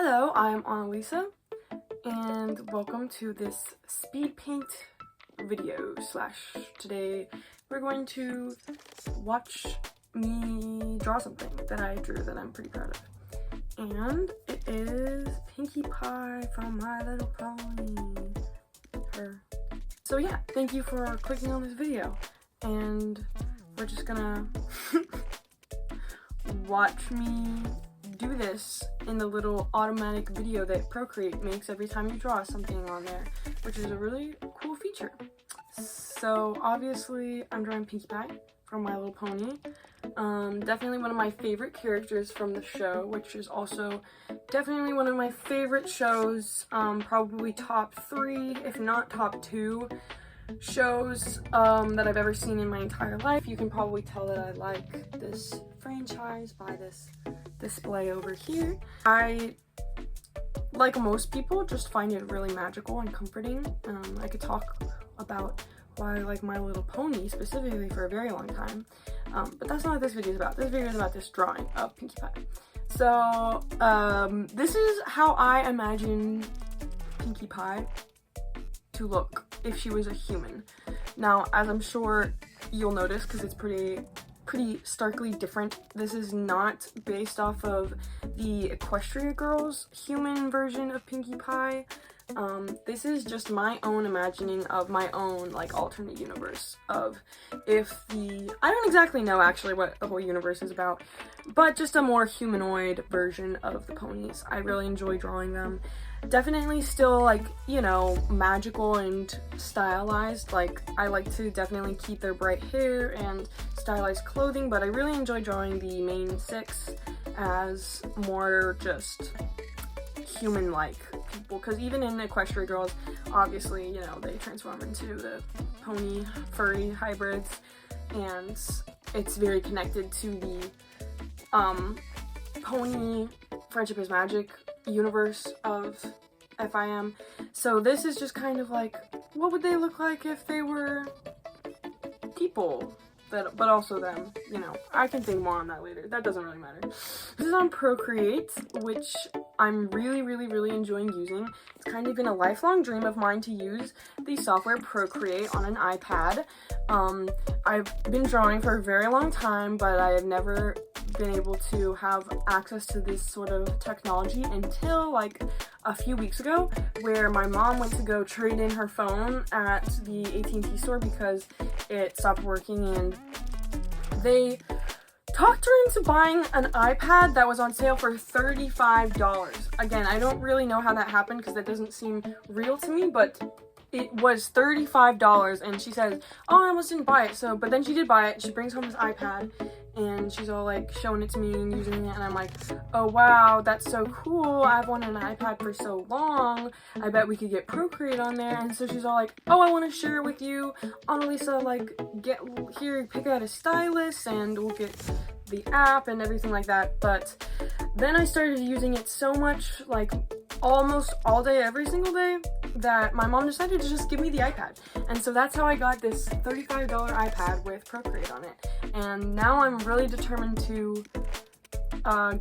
Hello, I'm Annalisa, and welcome to this speed paint video / today we're going to watch me draw something that I drew that I'm pretty proud of. And it is Pinkie Pie from My Little Pony. Her. So yeah, thank you for clicking on this video, and we're just gonna watch me do this in the little automatic video that Procreate makes every time you draw something on there, which is a really cool feature. So obviously I'm drawing Pinkie Pie from My Little Pony. Definitely one of my favorite characters from the show, which is also definitely one of my favorite shows, probably top 3 if not top 2 shows that I've ever seen in my entire life. You can probably tell that I like this franchise by this display over here. I, like most people, just find it really magical and comforting. I could talk about why I like My Little Pony specifically for a very long time, but that's not what this video is about. This video is about this drawing of Pinkie Pie. So this is how I imagine Pinkie Pie to look if she was a human. Now, as I'm sure you'll notice, because it's pretty starkly different, this is not based off of the Equestria Girls human version of Pinkie Pie. This is just my own imagining of my own like alternate universe of if the, I don't exactly know actually what the whole universe is about, but just a more humanoid version of the ponies. I really enjoy drawing them. Definitely still, like, you know, magical and stylized. Like, I like to definitely keep their bright hair and stylized clothing, but I really enjoy drawing the main 6 as more just human-like people, because even in Equestria Girls, obviously, you know, they transform into the pony furry hybrids, and it's very connected to the pony Friendship is Magic universe of FIM. So this is just kind of like, what would they look like if they were people, but also them, you know. I can think more on that later. That doesn't really matter. This is on Procreate, which I'm really enjoying using. It's kind of been a lifelong dream of mine to use the software Procreate on an iPad. I've been drawing for a very long time, but I have never been able to have access to this sort of technology until like a few weeks ago, where my mom went to go trade in her phone at the AT&T store because it stopped working, and they talked her into buying an iPad that was on sale for $35. Again, I don't really know how that happened because that doesn't seem real to me, but it was $35, and she says, oh, I almost didn't buy it. So, but then she did buy it. She brings home this iPad, and she's all like showing it to me and using it, and I'm like, oh wow, that's so cool. I've wanted an iPad for so long. I bet we could get Procreate on there. And so she's all like, oh, I want to share it with you, Annalisa, like, get here, pick out a stylus, and we'll get the app and everything like that. But then I started using it so much, like almost all day, every single day, that my mom decided to just give me the iPad. And so that's how I got this $35 iPad with Procreate on it. And now I'm really determined to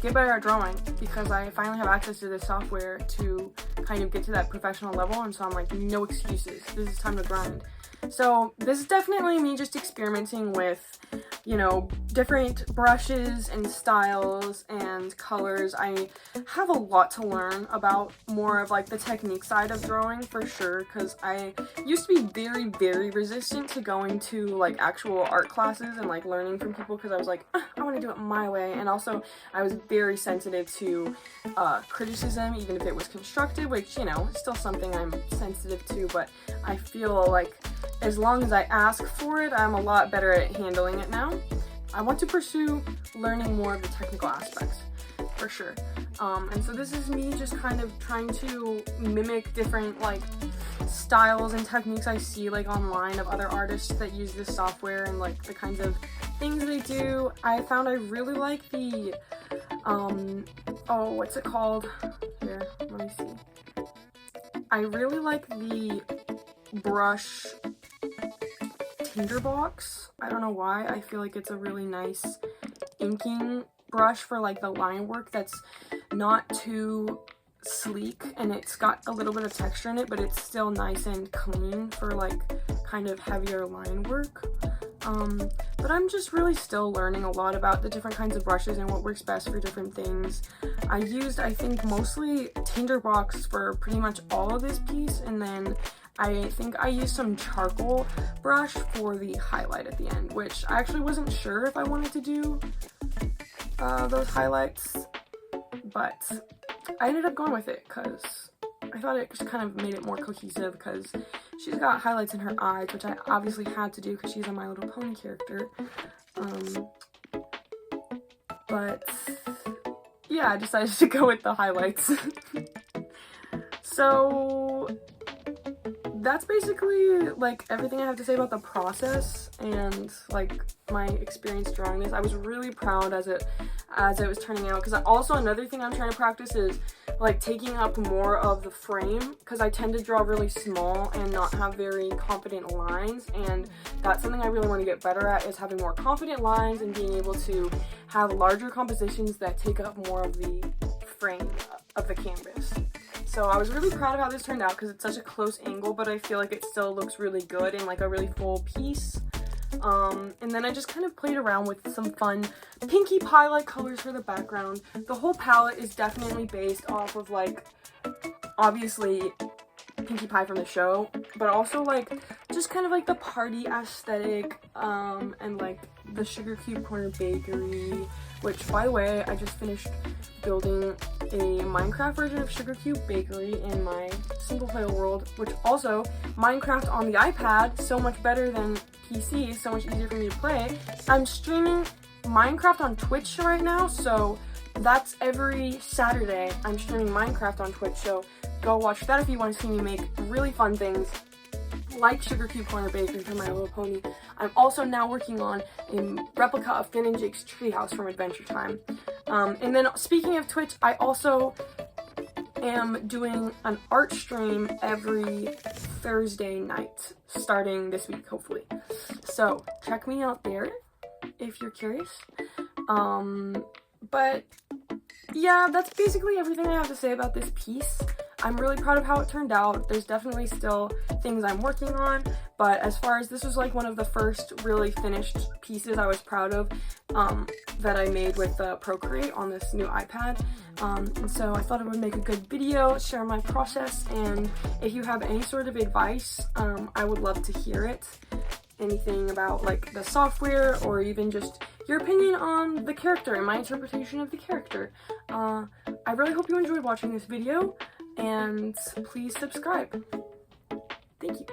get better at drawing, because I finally have access to this software to kind of get to that professional level, and so I'm like, no excuses. This is time to grind. So this is definitely me just experimenting with, you know, different brushes and styles and colors. I have a lot to learn about more of like the technique side of drawing for sure, because I used to be very resistant to going to like actual art classes and like learning from people, because I was like, I want to do it my way. And also I was very sensitive to criticism, even if it was constructive, which, you know, is still something I'm sensitive to, but I feel like as long as I ask for it, I'm a lot better at handling it now. I want to pursue learning more of the technical aspects, for sure. And so this is me just kind of trying to mimic different like styles and techniques I see like online of other artists that use this software, and like the kinds of things they do. I found I really like the, oh, what's it called? Here, let me see. I really like the brush tinderbox. I don't know why. I feel like it's a really nice inking brush for like the line work that's not too sleek and it's got a little bit of texture in it, but it's still nice and clean for like kind of heavier line work. But I'm just really still learning a lot about the different kinds of brushes and what works best for different things. I used, I think, mostly Tinderbox for pretty much all of this piece, and then I think I used some charcoal brush for the highlight at the end, which I actually wasn't sure if I wanted to do those highlights, but I ended up going with it because I thought it just kind of made it more cohesive, because she's got highlights in her eyes, which I obviously had to do because she's a My Little Pony character. But yeah, I decided to go with the highlights. So that's basically like everything I have to say about the process and like my experience drawing this. I was really proud as it was turning out, because also another thing I'm trying to practice is like taking up more of the frame, because I tend to draw really small and not have very confident lines, and that's something I really want to get better at, is having more confident lines and being able to have larger compositions that take up more of the frame of the canvas. So I was really proud of how this turned out, because it's such a close angle, but I feel like it still looks really good in like a really full piece. And then I just kind of played around with some fun Pinkie Pie like colors for the background. The whole palette is definitely based off of like, obviously, Pinkie Pie from the show, but also like just kind of like the party aesthetic, and like the Sugar Cube Corner Bakery, which, by the way, I just finished building a Minecraft version of Sugar Cube Bakery in my single player world, which also Minecraft on the iPad, so much better than PC, so much easier for me to play. I'm streaming Minecraft on Twitch right now, so that's every Saturday. I'm streaming Minecraft on Twitch, so go watch that if you want to see me make really fun things like Sugar Cube Corner Bakery for My Little Pony. I'm also now working on a replica of Finn and Jake's treehouse from Adventure Time. And then speaking of Twitch, I also am doing an art stream every Thursday night, starting this week, hopefully. So check me out there if you're curious. But yeah, that's basically everything I have to say about this piece. I'm really proud of how it turned out. There's definitely still things I'm working on, but as far as this was like one of the first really finished pieces I was proud of that I made with Procreate on this new iPad. And so I thought it would make a good video, share my process, and if you have any sort of advice, I would love to hear it. Anything about like the software, or even just your opinion on the character and my interpretation of the character. I really hope you enjoyed watching this video, and please subscribe. Thank you.